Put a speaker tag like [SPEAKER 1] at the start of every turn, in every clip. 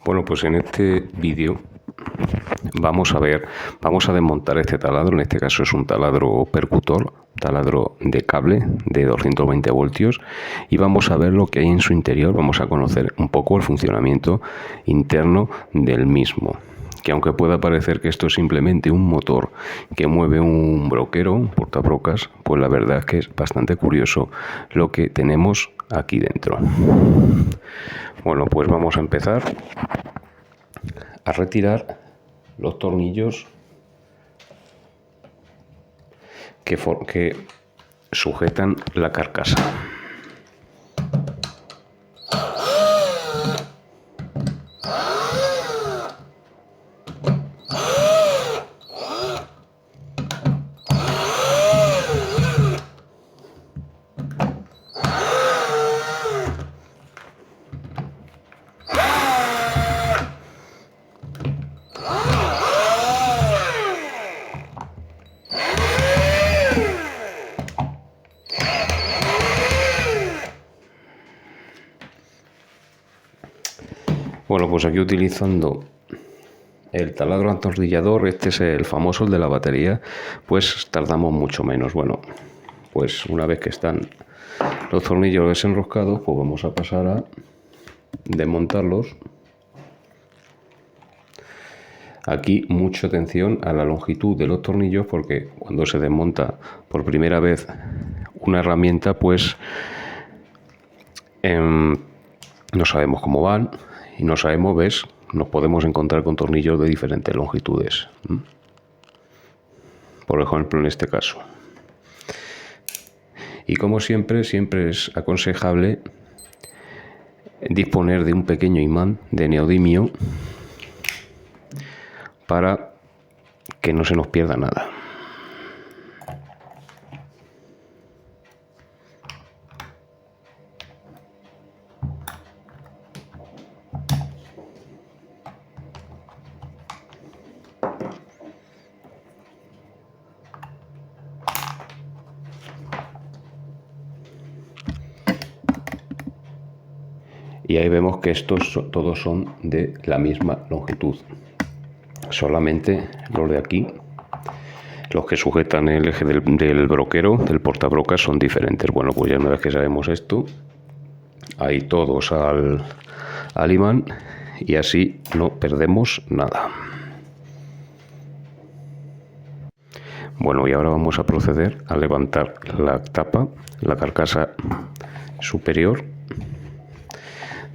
[SPEAKER 1] Bueno, pues en este vídeo vamos a desmontar este taladro. En este caso es un taladro percutor, taladro de cable de 220 voltios, y vamos a ver lo que hay en su interior. Vamos a conocer un poco el funcionamiento interno del mismo, que aunque pueda parecer que esto es simplemente un motor que mueve un broquero, un portabrocas, pues la verdad es que es bastante curioso lo que tenemos aquí dentro. Bueno, pues vamos a empezar a retirar los tornillos que sujetan la carcasa. Bueno, pues aquí utilizando el taladro atornillador, este es el famoso, el de la batería, pues tardamos mucho menos. Bueno, pues una vez que están los tornillos desenroscados, pues vamos a pasar a desmontarlos. Aquí mucha atención a la longitud de los tornillos, porque cuando se desmonta por primera vez una herramienta, pues no sabemos cómo van y no sabemos, nos podemos encontrar con tornillos de diferentes longitudes. Por ejemplo, en este caso. Y como siempre es aconsejable disponer de un pequeño imán de neodimio para que no se nos pierda nada. Y ahí vemos que estos todos son de la misma longitud. Solamente los de aquí, los que sujetan el eje del broquero, del portabrocas, son diferentes. Bueno, pues ya una vez que sabemos esto, ahí todos al imán, y así no perdemos nada. Bueno, y ahora vamos a proceder a levantar la tapa, la carcasa superior.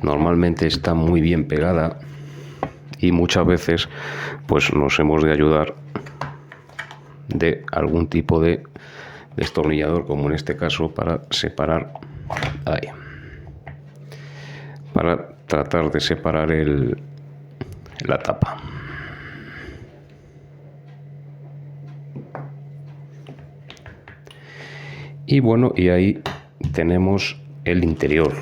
[SPEAKER 1] Normalmente está muy bien pegada y muchas veces pues nos hemos de ayudar de algún tipo de destornillador, como en este caso, para separar ahí, para tratar de separar la tapa. Y bueno, y ahí tenemos el interior.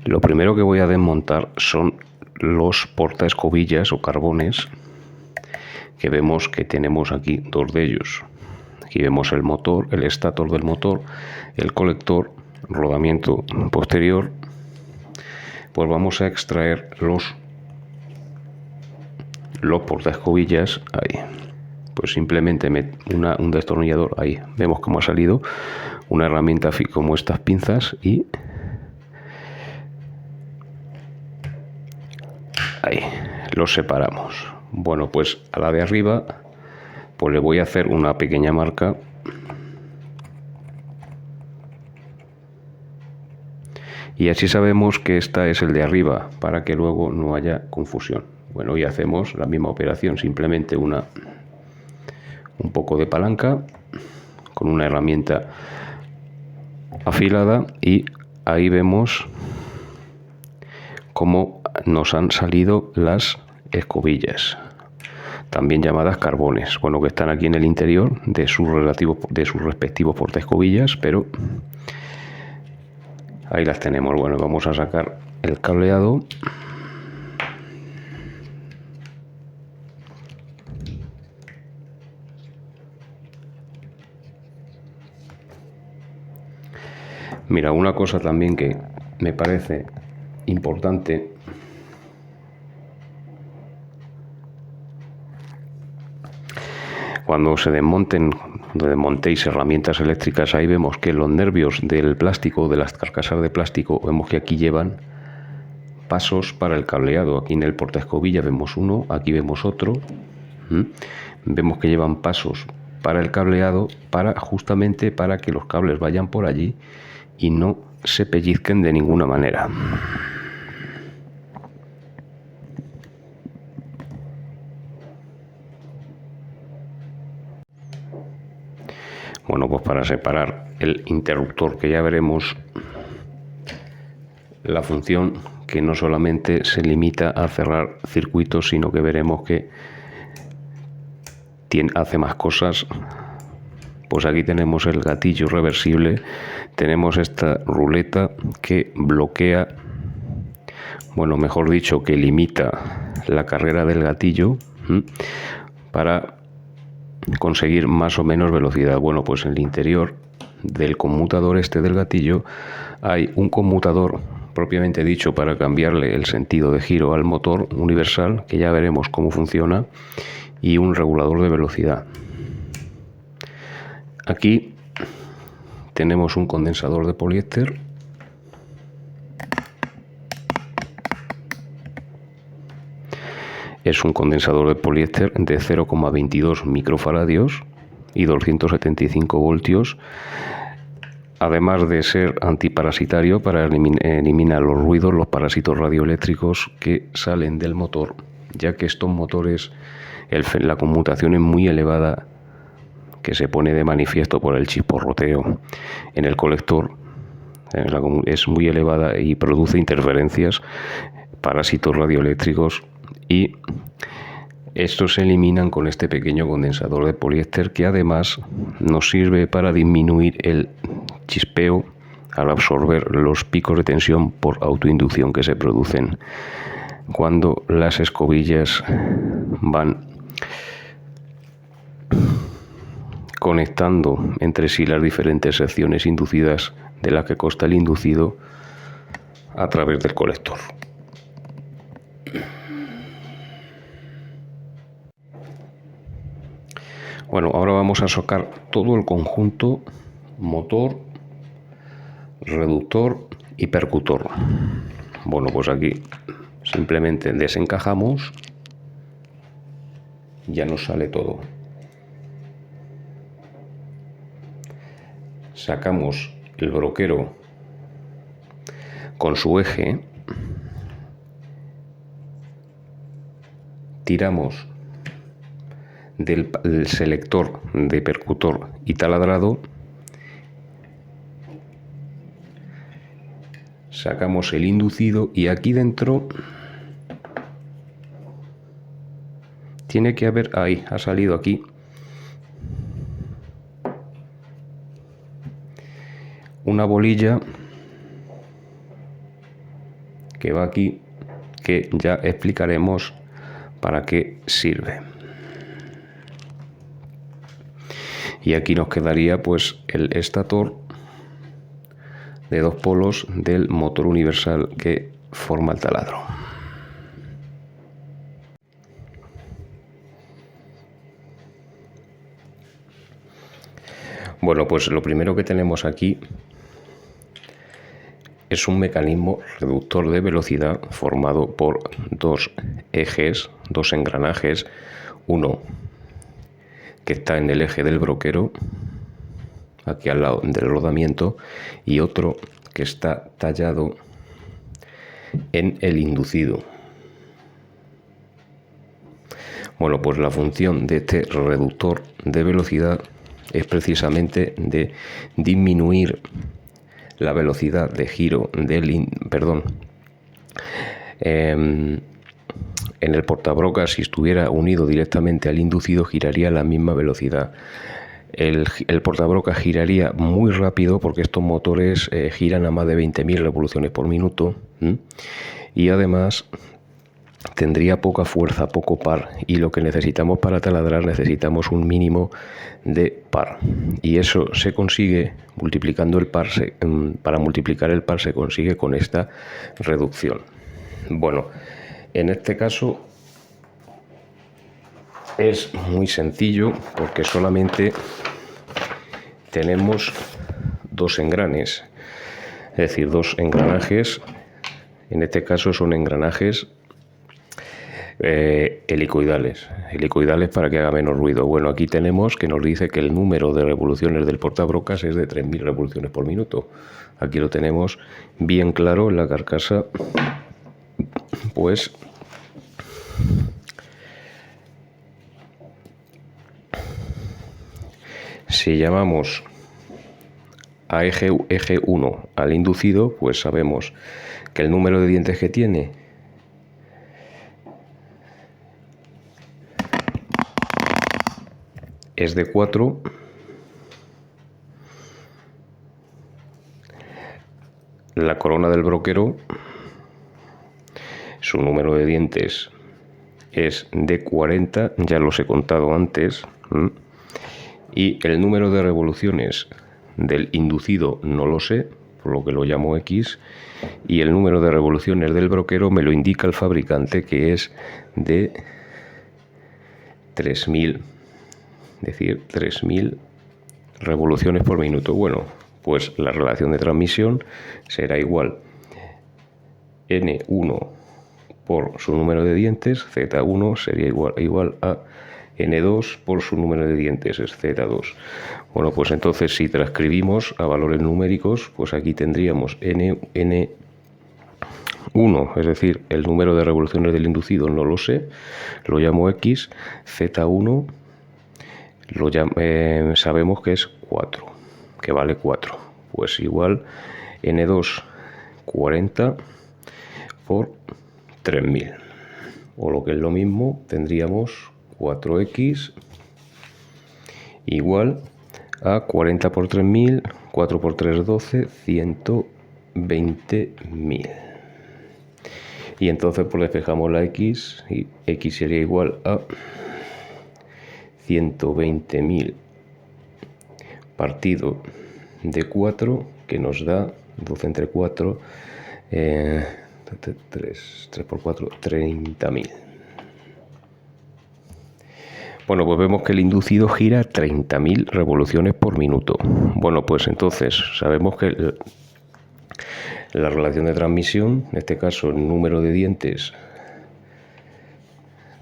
[SPEAKER 1] Lo primero que voy a desmontar son los portaescobillas o carbones, que vemos que tenemos aquí dos de ellos. Aquí vemos el motor, el estator del motor, el colector, rodamiento posterior. Pues vamos a extraer los portaescobillas ahí. Pues simplemente un destornillador ahí. Vemos cómo ha salido una herramienta como estas pinzas, y ahí los separamos. Bueno, pues a la de arriba pues le voy a hacer una pequeña marca y así sabemos que esta es el de arriba, para que luego no haya confusión. Bueno, y hacemos la misma operación, simplemente un poco de palanca con una herramienta afilada, y ahí vemos cómo nos han salido las escobillas, también llamadas carbones, bueno, que están aquí en el interior de sus respectivos portaescobillas, pero Ahí las tenemos. Bueno, vamos a sacar el cableado. Mira, una cosa también que me parece importante, cuando desmontéis herramientas eléctricas, ahí vemos que los nervios del plástico, de las carcasas de plástico, vemos que aquí llevan pasos para el cableado. Aquí en el portaescobilla vemos uno, aquí vemos otro. Vemos que llevan pasos para el cableado, justamente para que los cables vayan por allí y no se pellizquen de ninguna manera. Bueno, pues para separar el interruptor, que ya veremos la función, que no solamente se limita a cerrar circuitos, sino que veremos que hace más cosas. Pues aquí tenemos el gatillo reversible, tenemos esta ruleta que bloquea, bueno, mejor dicho, que limita la carrera del gatillo para conseguir más o menos velocidad. Bueno, pues en el interior del conmutador del gatillo hay un conmutador propiamente dicho para cambiarle el sentido de giro al motor universal, que ya veremos cómo funciona, y un regulador de velocidad. Aquí tenemos un condensador de poliéster. Es un condensador de poliéster de 0,22 microfaradios y 275 voltios. Además de ser antiparasitario, para eliminar los ruidos, los parásitos radioeléctricos que salen del motor, ya que estos motores, la conmutación es muy elevada, que se pone de manifiesto por el chisporroteo en el colector, es muy elevada y produce interferencias, parásitos radioeléctricos, y estos se eliminan con este pequeño condensador de poliéster, que además nos sirve para disminuir el chispeo al absorber los picos de tensión por autoinducción que se producen cuando las escobillas van conectando entre sí las diferentes secciones inducidas de las que consta el inducido a través del colector. Bueno, ahora vamos a sacar todo el conjunto: motor, reductor y percutor. Bueno, pues aquí simplemente desencajamos, ya nos sale todo. Sacamos el broquero con su eje, tiramos del selector de percutor y taladrado, sacamos el inducido, y aquí dentro tiene que haber, ahí ha salido aquí, una bolilla que va aquí, que ya explicaremos para qué sirve. Y aquí nos quedaría pues el estator de 2 polos del motor universal que forma el taladro. Bueno, pues lo primero que tenemos aquí es un mecanismo reductor de velocidad formado por 2 ejes, 2 engranajes, uno que está en el eje del broquero, aquí al lado del rodamiento, y otro que está tallado en el inducido. Bueno, pues la función de este reductor de velocidad es precisamente de disminuir la velocidad de giro en el portabrocas. Si estuviera unido directamente al inducido, giraría a la misma velocidad. el portabroca giraría muy rápido porque estos motores giran a más de 20.000 revoluciones por minuto. Y además tendría poca fuerza, poco par, y lo que necesitamos para taladrar necesitamos un mínimo de par, y eso se consigue multiplicando el par. Para multiplicar el par se consigue con esta reducción. Bueno, en este caso es muy sencillo porque solamente tenemos dos engranes, es decir, dos engranajes. En este caso son engranajes helicoidales para que haga menos ruido. Bueno, aquí tenemos que nos dice que el número de revoluciones del portabrocas es de 3.000 revoluciones por minuto. Aquí lo tenemos bien claro en la carcasa. Pues si llamamos a eje 1 al inducido, pues sabemos que el número de dientes que tiene es de 4. La corona del broquero, su número de dientes es de 40, ya los he contado antes. Y el número de revoluciones del inducido no lo sé, por lo que lo llamo X, y el número de revoluciones del broquero me lo indica el fabricante, que es de 3.000, es decir, 3.000 revoluciones por minuto. Bueno, pues la relación de transmisión será igual N1 por su número de dientes, Z1 sería igual a N2 por su número de dientes, es Z2. Bueno, pues entonces si transcribimos a valores numéricos, pues aquí tendríamos N1, es decir, el número de revoluciones del inducido no lo sé, lo llamo X, Z1 sabemos que es 4, que vale 4, pues igual N2 40 por 3.000, o lo que es lo mismo, tendríamos 4X igual a 40 por 3.000, 4 por 3, 12, 120.000. Y entonces pues despejamos la X, y X sería igual a 120.000 partido de 4, que nos da 12 entre 4, 3 por 4, 30.000. Bueno, pues vemos que el inducido gira 30.000 revoluciones por minuto. Bueno, pues entonces sabemos que la relación de transmisión, en este caso el número de dientes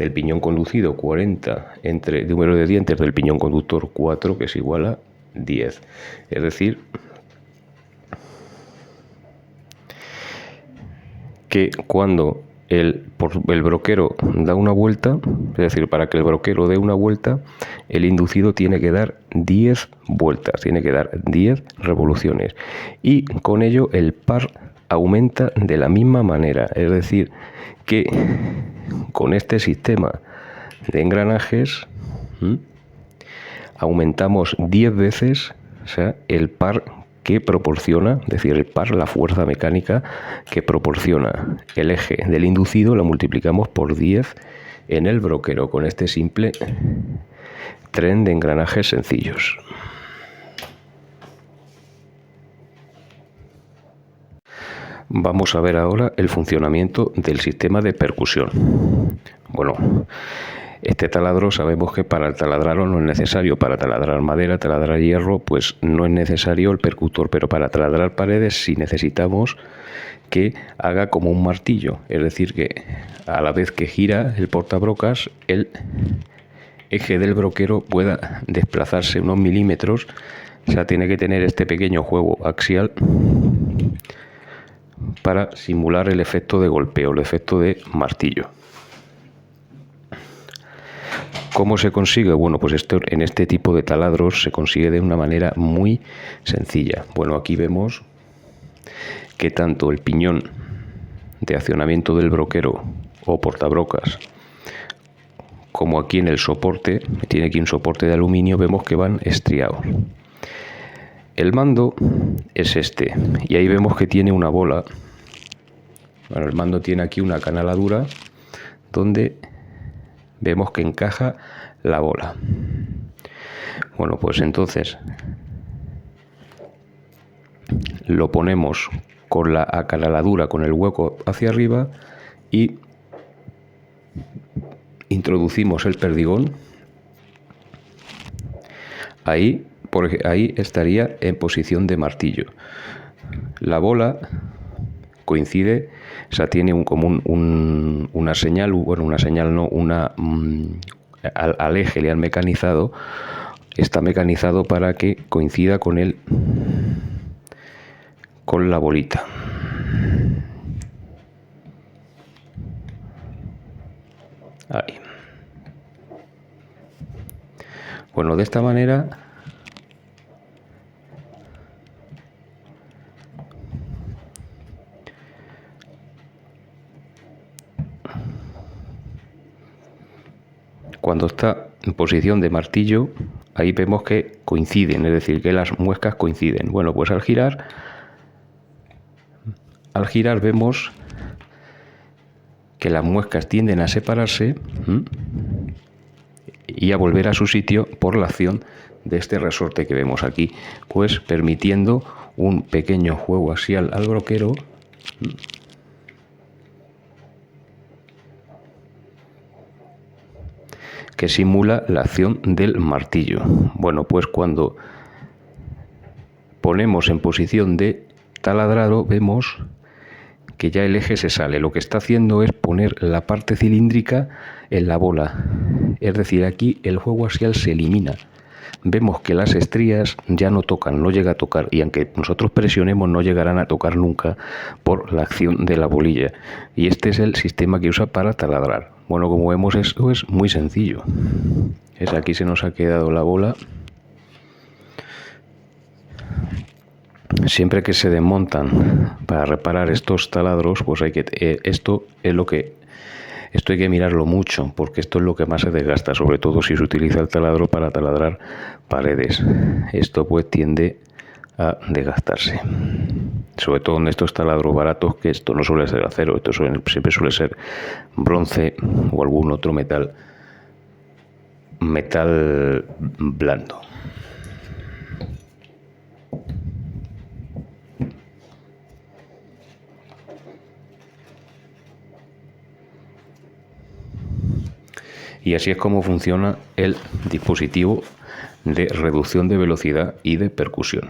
[SPEAKER 1] del piñón conducido 40 entre el número de dientes del piñón conductor 4, que es igual a 10. Es decir, que cuando el broquero da una vuelta, es decir, para que el broquero dé una vuelta, el inducido tiene que dar 10 vueltas, tiene que dar 10 revoluciones, y con ello el par aumenta de la misma manera. Es decir, que con este sistema de engranajes aumentamos 10 veces, o sea, el par que proporciona, es decir, el par, la fuerza mecánica que proporciona el eje del inducido, la multiplicamos por 10 en el broquero con este simple tren de engranajes sencillos. Vamos a ver ahora el funcionamiento del sistema de percusión. Bueno, este taladro sabemos que para taladrarlo no es necesario. Para taladrar madera, taladrar hierro, pues no es necesario el percutor, pero para taladrar paredes sí necesitamos que haga como un martillo, es decir, que a la vez que gira el portabrocas, el eje del broquero pueda desplazarse unos milímetros. O sea, tiene que tener este pequeño juego axial para simular el efecto de golpeo, el efecto de martillo. ¿Cómo se consigue? Bueno, pues esto en este tipo de taladros se consigue de una manera muy sencilla. Bueno, aquí vemos que tanto el piñón de accionamiento del broquero o portabrocas como aquí en el soporte, tiene aquí un soporte de aluminio, vemos que van estriados. El mando es este, y ahí vemos que tiene una bola. Bueno, el mando tiene aquí una canaladura donde vemos que encaja la bola. Bueno, pues entonces lo ponemos con la acanaladura, con el hueco hacia arriba, y introducimos el perdigón. Ahí estaría en posición de martillo. La bola coincide, o sea, tiene una señal, bueno, una señal no, al eje le han mecanizado, está mecanizado para que coincida con la bolita. Ahí. Bueno, de esta manera cuando está en posición de martillo, ahí vemos que coinciden, es decir, que las muescas coinciden. Bueno, pues al girar vemos que las muescas tienden a separarse y a volver a su sitio por la acción de este resorte que vemos aquí, pues permitiendo un pequeño juego así al broquero, que simula la acción del martillo. Bueno, pues cuando ponemos en posición de taladrado, vemos que ya el eje se sale. Lo que está haciendo es poner la parte cilíndrica en la bola. Es decir, aquí el juego axial se elimina. Vemos que las estrías ya no tocan, no llega a tocar, y aunque nosotros presionemos no llegarán a tocar nunca por la acción de la bolilla. Y este es el sistema que usa para taladrar. Bueno, como vemos, esto es muy sencillo. Aquí se nos ha quedado la bola. Siempre que se desmontan para reparar estos taladros, pues esto hay que mirarlo mucho, porque esto es lo que más se desgasta, sobre todo si se utiliza el taladro para taladrar paredes. Esto pues tiende a desgastarse, sobre todo en estos taladros baratos, que esto no suele ser acero, esto siempre suele ser bronce o algún otro metal blando. Y así es como funciona el dispositivo de reducción de velocidad y de percusión.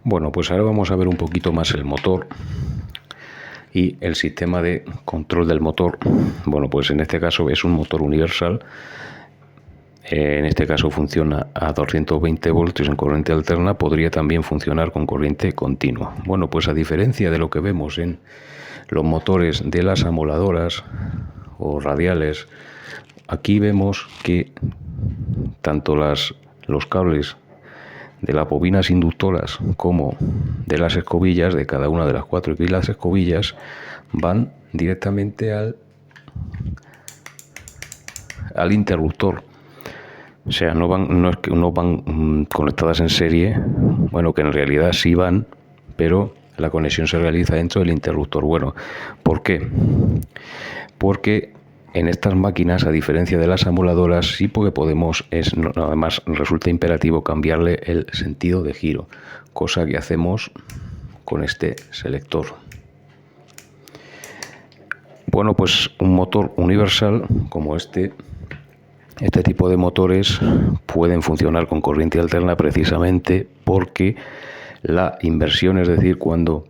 [SPEAKER 1] Bueno, pues ahora vamos a ver un poquito más el motor y el sistema de control del motor. Bueno, pues en este caso es un motor universal. En este caso funciona a 220 voltios en corriente alterna, podría también funcionar con corriente continua. Bueno, pues a diferencia de lo que vemos en los motores de las amoladoras o radiales, aquí vemos que tanto los cables de las bobinas inductoras como de las escobillas, de cada una de las 4 y las escobillas, van directamente al interruptor. O sea, no es que no van conectadas en serie, bueno, que en realidad sí van, pero la conexión se realiza dentro del interruptor. Bueno, ¿por qué? Porque en estas máquinas, a diferencia de las amoladoras, sí porque además resulta imperativo cambiarle el sentido de giro, cosa que hacemos con este selector. Bueno, pues un motor universal como este tipo de motores pueden funcionar con corriente alterna precisamente porque la inversión, es decir, cuando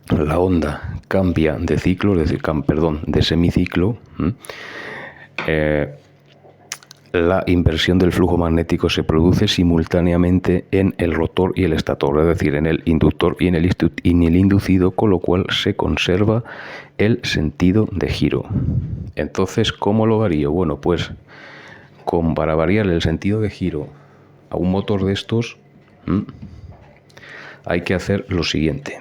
[SPEAKER 1] la onda cambia de ciclo, es decir, de semiciclo, la inversión del flujo magnético se produce simultáneamente en el rotor y el estator, es decir, en el inductor y en el inducido, con lo cual se conserva el sentido de giro. Entonces, ¿cómo lo varío? Bueno, pues para variar el sentido de giro a un motor de estos hay que hacer lo siguiente.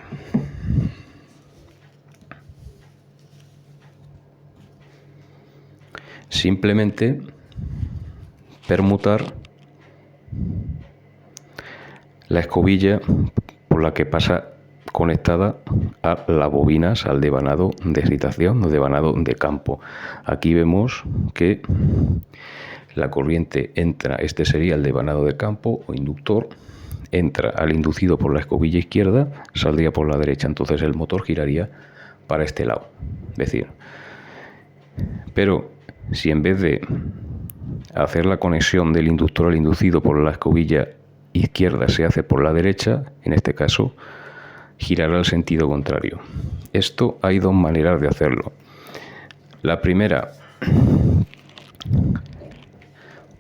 [SPEAKER 1] simplemente permutar la escobilla por la que pasa conectada a las bobinas, al devanado de excitación o devanado de campo. Aquí vemos que la corriente entra, este sería el devanado de campo o inductor, entra al inducido por la escobilla izquierda, saldría por la derecha, entonces el motor giraría para este lado. Es decir, pero si en vez de hacer la conexión del inductor al inducido por la escobilla izquierda se hace por la derecha, en este caso girará al sentido contrario. Esto hay dos maneras de hacerlo. La primera,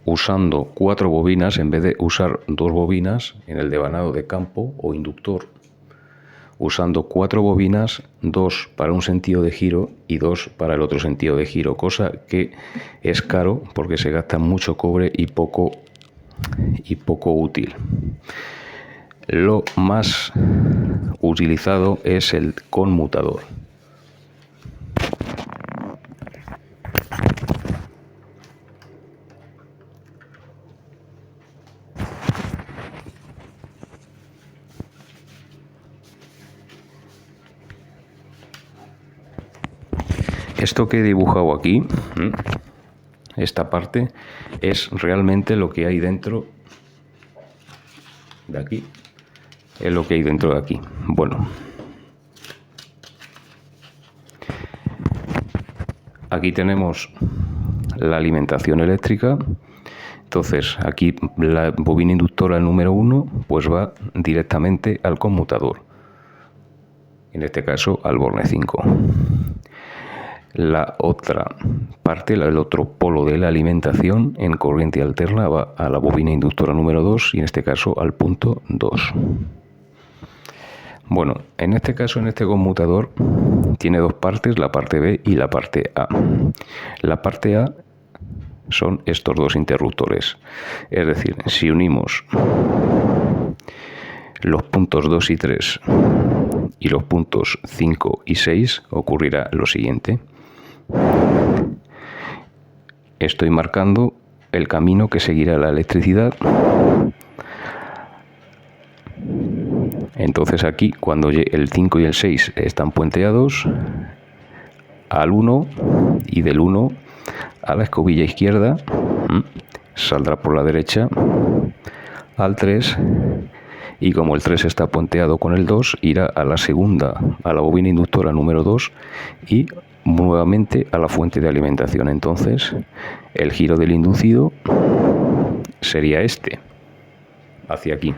[SPEAKER 1] usando 4 bobinas en vez de usar 2 bobinas en el devanado de campo o inductor, usando 4 bobinas, 2 para un sentido de giro y 2 para el otro sentido de giro, cosa que es caro porque se gasta mucho cobre y poco útil. Lo más utilizado es el conmutador. Esto que he dibujado aquí, esta parte, es realmente lo que hay dentro de aquí. Es lo que hay dentro de aquí. Bueno, aquí tenemos la alimentación eléctrica. Entonces, aquí la bobina inductora número 1 pues va directamente al conmutador. En este caso, al borne 5. La otra parte, el otro polo de la alimentación en corriente alterna va a la bobina inductora número 2 y en este caso al punto 2. Bueno, en este caso, en este conmutador, tiene dos partes, la parte B y la parte A. La parte A son estos dos interruptores. Es decir, si unimos los puntos 2 y 3 y los puntos 5 y 6, ocurrirá lo siguiente. Estoy marcando el camino que seguirá la electricidad. Entonces aquí, cuando el 5 y el 6 están puenteados, al 1 y del 1 a la escobilla izquierda saldrá por la derecha, al 3, y como el 3 está puenteado con el 2, irá a la segunda, a la bobina inductora número 2 y nuevamente a la fuente de alimentación. Entonces el giro del inducido sería este, hacia aquí.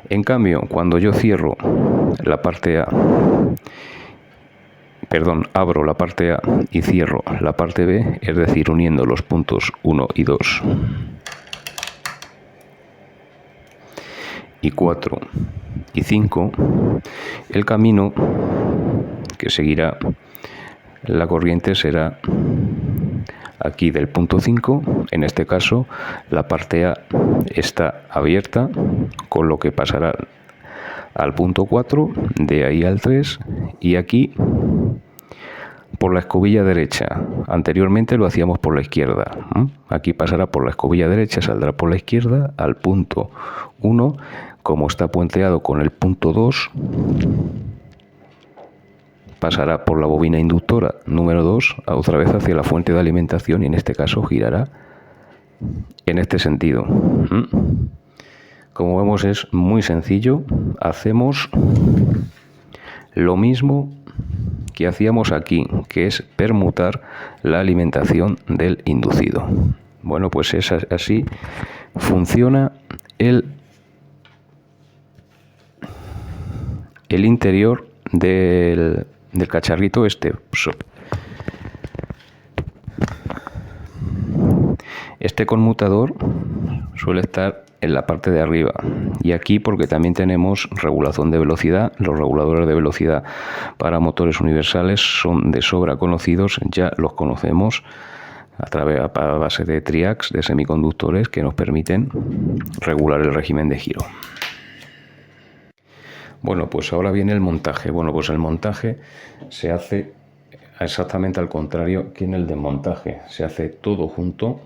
[SPEAKER 1] En cambio, cuando yo cierro la parte A, abro la parte A y cierro la parte B, es decir, uniendo los puntos 1 y 2 y 4 y 5, el camino que seguirá la corriente será aquí del punto 5, en este caso la parte A está abierta, con lo que pasará al punto 4, de ahí al 3 y aquí por la escobilla derecha. Anteriormente lo hacíamos por la izquierda. Aquí pasará por la escobilla derecha, saldrá por la izquierda al punto 1, como está puenteado con el punto 2, pasará por la bobina inductora número 2, otra vez hacia la fuente de alimentación y en este caso girará en este sentido. Como vemos, es muy sencillo. Hacemos lo mismo que hacíamos aquí, que es permutar la alimentación del inducido. Bueno, pues es así funciona el interior del cacharrito este. Este conmutador suele estar en la parte de arriba y aquí porque también tenemos regulación de velocidad. Los reguladores de velocidad para motores universales son de sobra conocidos, ya los conocemos a base de triacs, de semiconductores que nos permiten regular el régimen de giro. Bueno, pues ahora viene el montaje. Bueno, pues el montaje se hace exactamente al contrario que en el desmontaje. Se hace todo junto,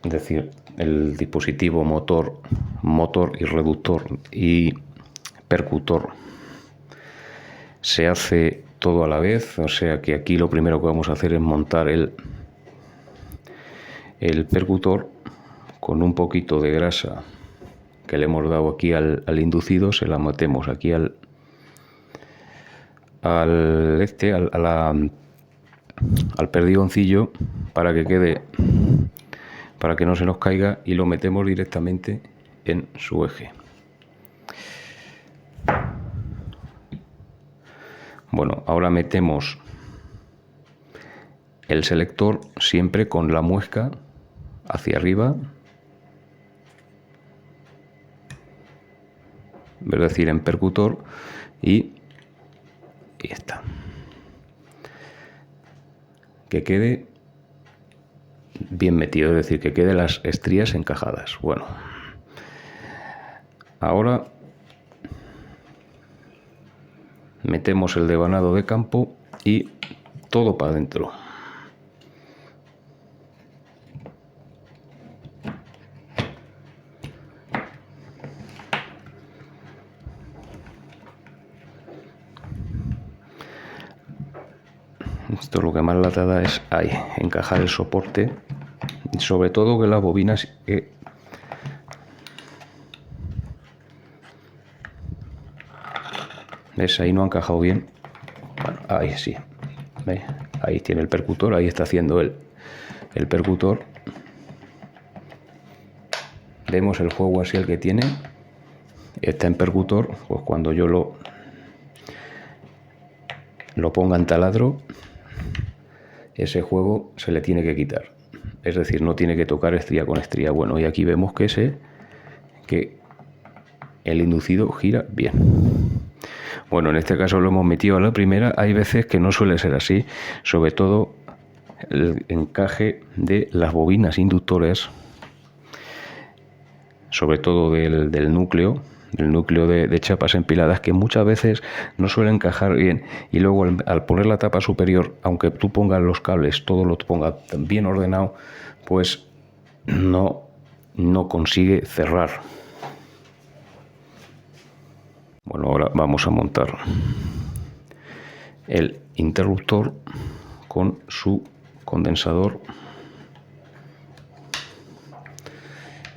[SPEAKER 1] es decir, el dispositivo motor y reductor y percutor se hace todo a la vez, o sea que aquí lo primero que vamos a hacer es montar el percutor con un poquito de grasa que le hemos dado aquí al inducido, se la metemos aquí al perdigoncillo para que quede, para que no se nos caiga, y lo metemos directamente en su eje. Bueno, ahora metemos el selector siempre con la muesca hacia arriba, es decir, en percutor, y está. Que quede bien metido, es decir, que quede las estrías encajadas. Bueno, ahora metemos el devanado de campo y todo para adentro. Esto lo que más lata da es ahí, encajar el soporte, sobre todo que las bobinas ¿ves? Ahí no ha encajado bien. Bueno, ahí sí. ¿Ves? Ahí tiene el percutor, ahí está haciendo el percutor. Vemos el juego así el que tiene. Está en percutor, pues cuando yo lo ponga en taladro, ese juego se le tiene que quitar. Es decir, no tiene que tocar estría con estría. Bueno, y aquí vemos que el inducido gira bien. Bueno, en este caso lo hemos metido a la primera. Hay veces que no suele ser así, sobre todo el encaje de las bobinas inductoras, sobre todo del núcleo de chapas empiladas, que muchas veces no suelen encajar bien, y luego al poner la tapa superior, aunque tú pongas los cables, todo lo pongas bien ordenado, pues no consigue cerrar. Bueno, ahora vamos a montar el interruptor con su condensador,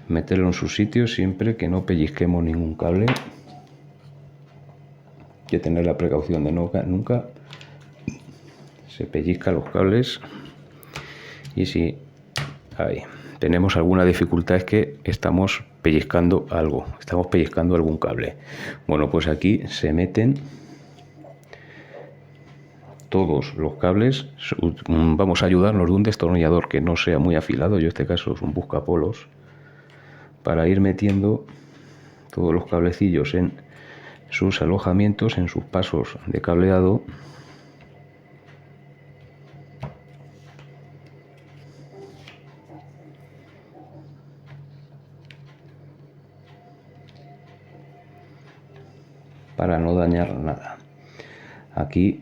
[SPEAKER 1] meterlo en su sitio, siempre que no pellizquemos ningún cable. Hay que tener la precaución de nunca se pellizca los cables, y si ahí tenemos alguna dificultad es que estamos pellizcando algún cable. Bueno, pues aquí se meten todos los cables. Vamos a ayudarnos de un destornillador que no sea muy afilado, yo en este caso es un buscapolos, para ir metiendo todos los cablecillos en sus alojamientos, en sus pasos de cableado. Para no dañar nada. Aquí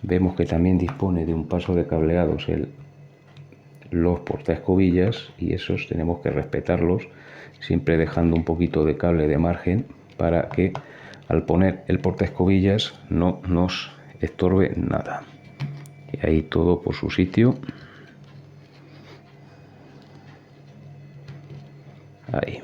[SPEAKER 1] vemos que también dispone de un paso de cableados los portaescobillas, y esos tenemos que respetarlos, siempre dejando un poquito de cable de margen para que al poner el portaescobillas no nos estorbe nada. Y ahí todo por su sitio. Ahí.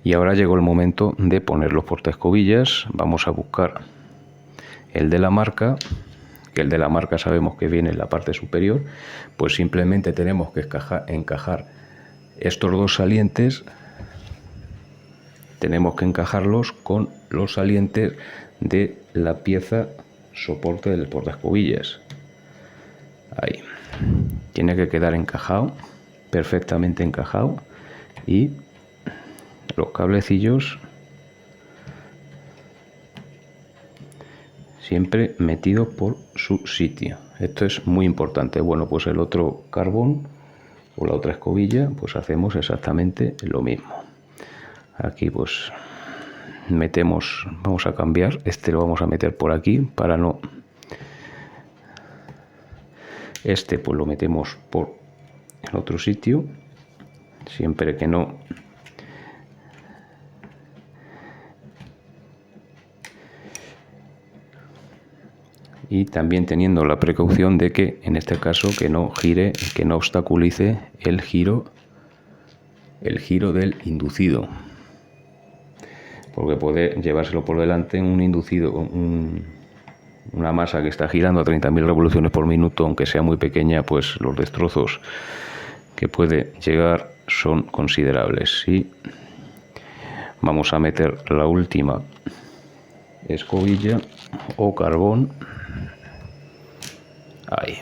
[SPEAKER 1] Y ahora llegó el momento de poner los portaescobillas. Vamos a buscar el de la marca, que el de la marca sabemos que viene en la parte superior. Pues simplemente tenemos que encajar estos dos salientes. Tenemos que encajarlos con los salientes de la pieza soporte del portaescobillas. Ahí. Tiene que quedar encajado, perfectamente encajado, y los cablecillos siempre metidos por su sitio. Esto es muy importante. Bueno, pues el otro carbón o la otra escobilla, pues hacemos exactamente lo mismo. Aquí pues metemos, vamos a cambiar, este lo vamos a meter por aquí para no... Este pues lo metemos por el otro sitio, siempre que no... Y también teniendo la precaución de que, en este caso, que no gire, que no obstaculice el giro del inducido. Porque puede llevárselo por delante un inducido, una masa que está girando a 30.000 revoluciones por minuto, aunque sea muy pequeña, pues los destrozos que puede llegar son considerables. Y vamos a meter la última escobilla o carbón. Ahí.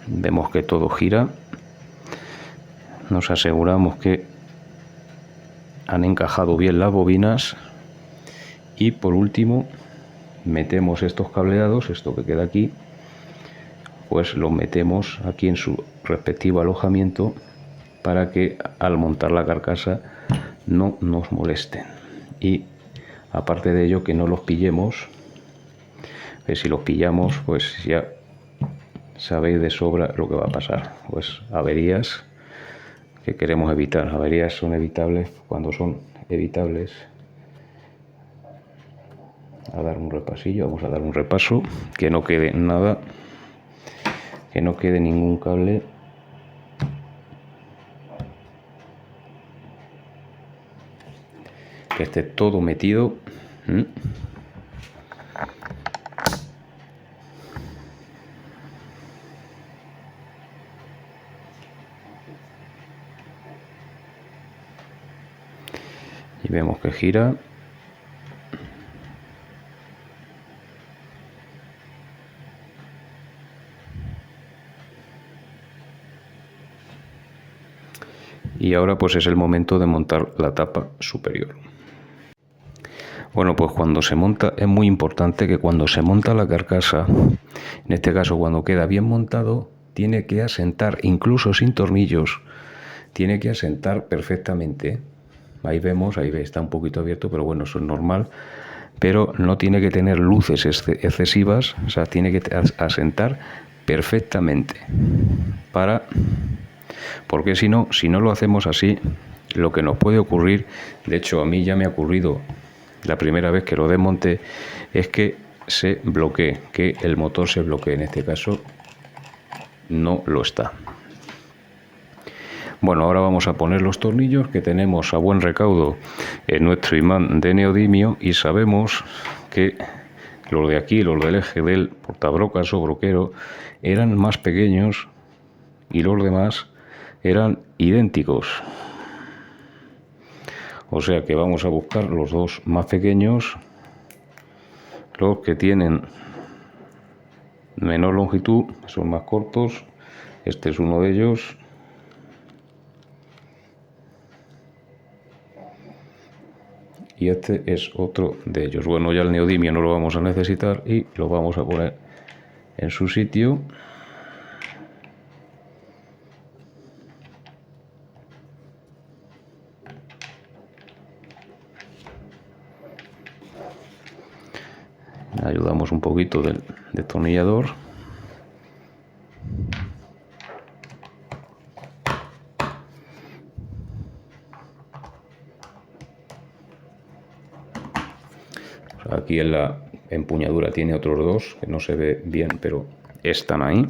[SPEAKER 1] Vemos que todo gira. Nos aseguramos que han encajado bien las bobinas. Y por último, metemos estos cableados, esto que queda aquí, pues lo metemos aquí en su respectivo alojamiento para que al montar la carcasa no nos molesten. Y aparte de ello, que no los pillemos, que si los pillamos, pues ya sabéis de sobra lo que va a pasar. Pues averías que queremos evitar. Averías son evitables cuando son evitables. A dar un repasillo, vamos a dar un repaso, que no quede nada, que no quede ningún cable. Que esté todo metido. Y vemos que gira. Y ahora pues es el momento de montar la tapa superior. Bueno, pues cuando se monta, es muy importante que cuando se monta la carcasa, en este caso cuando queda bien montado, tiene que asentar, incluso sin tornillos, tiene que asentar perfectamente. Ahí vemos, ahí está un poquito abierto, pero bueno, eso es normal. Pero no tiene que tener luces excesivas, o sea, tiene que asentar perfectamente. Porque si no lo hacemos así, lo que nos puede ocurrir, de hecho a mí ya me ha ocurrido la primera vez que lo desmonté, es que se bloquee, que el motor se bloquee. En este caso no lo está. Bueno, ahora vamos a poner los tornillos que tenemos a buen recaudo en nuestro imán de neodimio, y sabemos que los de aquí, los del eje del portabrocas o broquero, eran más pequeños y los demás eran idénticos. O sea que vamos a buscar los dos más pequeños, los que tienen menor longitud, son más cortos. Este es uno de ellos. Y este es otro de ellos. Bueno, ya el neodimio no lo vamos a necesitar y lo vamos a poner en su sitio. Ayudamos un poquito del destornillador. Aquí en la empuñadura tiene otros dos que no se ve bien, pero están ahí.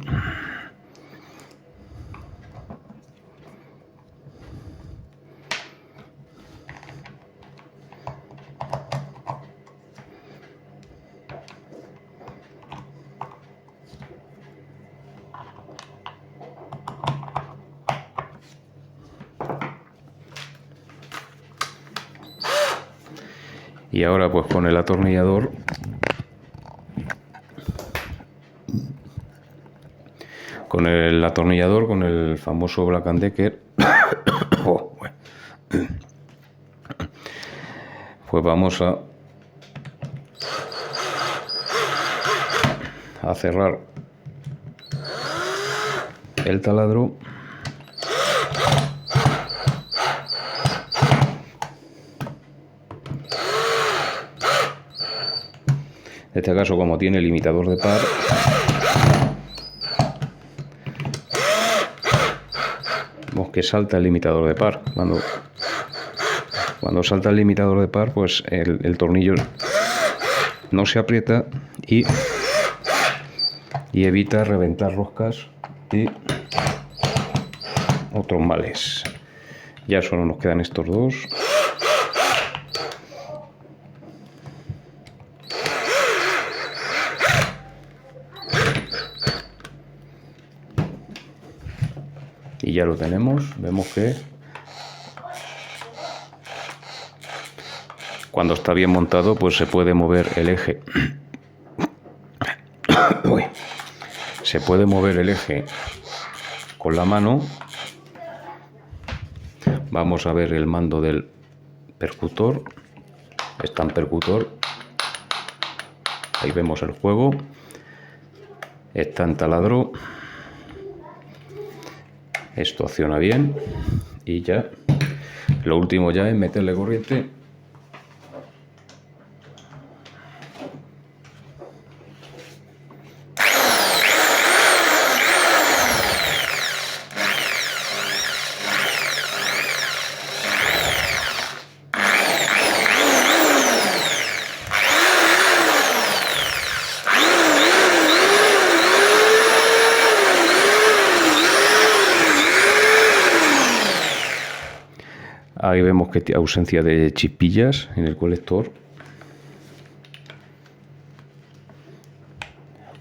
[SPEAKER 1] Y ahora pues con el con el atornillador, con el famoso Black & Decker. Oh, bueno. Pues vamos a cerrar el taladro. En este caso, como tiene limitador de par, vemos que salta el limitador de par. Cuando salta el limitador de par, pues el tornillo no se aprieta y evita reventar roscas y otros males. Ya solo nos quedan estos dos. Y ya lo tenemos. Vemos que cuando está bien montado, pues se puede mover el eje. Uy. Se puede mover el eje con la mano. Vamos a ver el mando del percutor. Está en percutor. Ahí vemos el juego. Está en taladro. Esto acciona bien. Y ya. Lo último ya es meterle corriente. Ahí vemos que tiene ausencia de chispillas en el colector.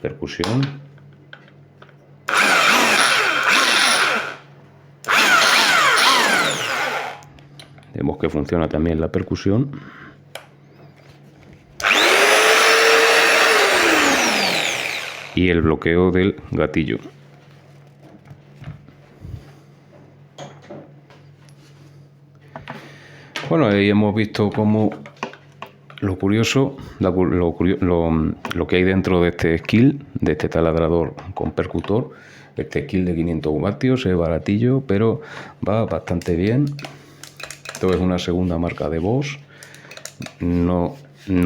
[SPEAKER 1] Percusión. Vemos que funciona también la percusión. Y el bloqueo del gatillo. Bueno, ahí hemos visto cómo lo curioso, lo que hay dentro de este skill, de este taladrador con percutor. Este skill de 500 vatios es baratillo, pero va bastante bien. Esto es una segunda marca de Bosch. No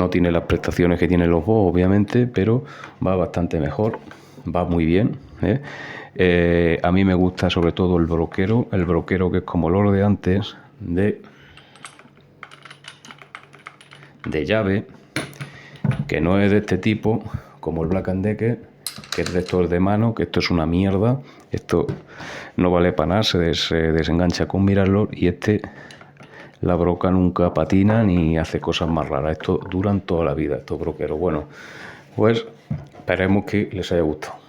[SPEAKER 1] tiene las prestaciones que tienen los Bosch, obviamente, pero va bastante mejor. Va muy bien, ¿eh? A mí me gusta sobre todo el broquero que es como lo de antes, de llave, que no es de este tipo como el Black & Decker, que es de estos de mano, que esto es una mierda, esto no vale para nada, se desengancha con mirarlo, y la broca nunca patina ni hace cosas más raras. Esto duran toda la vida, estos broqueros. Bueno, pues esperemos que les haya gustado.